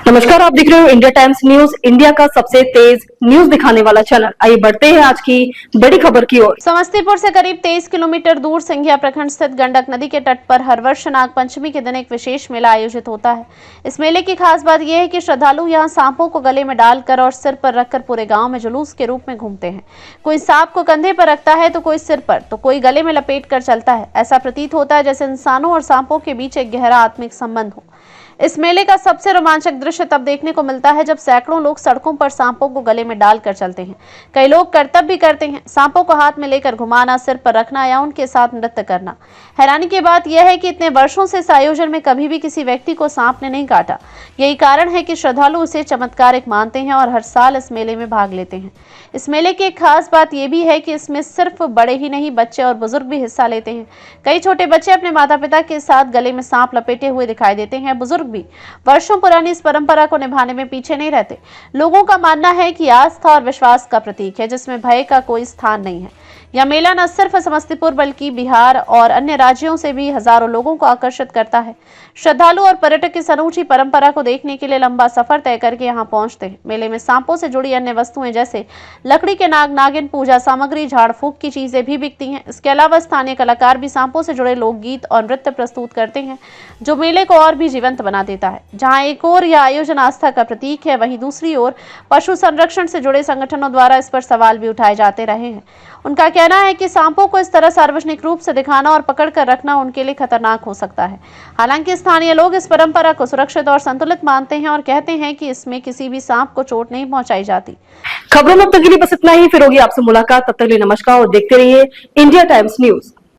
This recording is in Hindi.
नमस्कार, आप देख रहे हो इंडिया टाइम्स न्यूज, इंडिया का सबसे तेज न्यूज दिखाने वाला चैनल। आइए बढ़ते हैं आज की बड़ी खबर की ओर। समस्तीपुर से करीब 23 किलोमीटर दूर सिंघिया प्रखंड स्थित गंडक नदी के तट पर हर वर्ष नाग पंचमी के दिन एक विशेष मेला आयोजित होता है। इस मेले की खास बात यह है कि श्रद्धालु यहां सांपों को गले में डालकर और सिर पर रखकर पूरे गांव में जुलूस के रूप में घूमते हैं। कोई सांप को कंधे पर रखता है तो कोई सिर पर, तो कोई गले में लपेट कर चलता है। ऐसा प्रतीत होता है जैसे इंसानों और सांपों के बीच एक गहरा आत्मिक संबंध हो। इस मेले का सबसे रोमांचक दृश्य तब देखने को मिलता है जब सैकड़ों लोग सड़कों पर सांपों को गले में डालकर चलते हैं। कई लोग करतब भी करते हैं, सांपों को हाथ में लेकर घुमाना, सिर पर रखना या उनके साथ नृत्य करना। हैरानी की बात यह है कि इतने वर्षों से इस आयोजन में कभी भी किसी व्यक्ति को सांप ने नहीं काटा। यही कारण है कि श्रद्धालु इसे चमत्कारिक मानते हैं और हर साल इस मेले में भाग लेते हैं। इस मेले की एक खास बात यह भी है कि इसमें सिर्फ बड़े ही नहीं, बच्चे और बुजुर्ग भी हिस्सा लेते हैं। कई छोटे बच्चे अपने माता पिता के साथ गले में सांप लपेटे हुए दिखाई देते हैं। बुजुर्ग भी वर्षों पुरानी इस परंपरा को निभाने में पीछे नहीं रहते। लोगों का मानना है कि आस्था और विश्वास का प्रतीक है, जिसमें भय का कोई स्थान नहीं है। यह मेला न सिर्फ समस्तीपुर बल्कि बिहार और अन्य राज्यों से भी हजारों लोगों को आकर्षित करता है। श्रद्धालु और पर्यटक इस अनूठी परंपरा को देखने के लिए लंबा सफर तय करके यहाँ पहुंचते हैं। मेले में सांपों से जुड़ी अन्य वस्तुएं जैसे लकड़ी के नाग, नागिन, पूजा सामग्री, झाड़ फूक की चीजें भी बिकती हैं। इसके अलावा स्थानीय कलाकार भी सांपों से जुड़े लोकगीत और नृत्य प्रस्तुत करते हैं, जो मेले को और भी जीवंत बना देता है। जहाँ एक ओर यह आयोजन आस्था का प्रतीक है, वहीं दूसरी ओर पशु संरक्षण से जुड़े संगठनों द्वारा इस पर सवाल भी उठाए जाते रहे हैं। उनका कहना है कि सांपों को इस तरह सार्वजनिक रूप से दिखाना और पकड़कर रखना उनके लिए खतरनाक हो सकता है। हालांकि स्थानीय लोग इस परंपरा को सुरक्षित और संतुलित मानते हैं और कहते हैं कि इसमें किसी भी सांप को चोट नहीं पहुंचाई जाती। खबरों में अब तक के लिए बस इतना ही। फिर होगी आपसे मुलाकात, तब तक के लिए नमस्कार और देखते रहिए इंडिया टाइम्स न्यूज।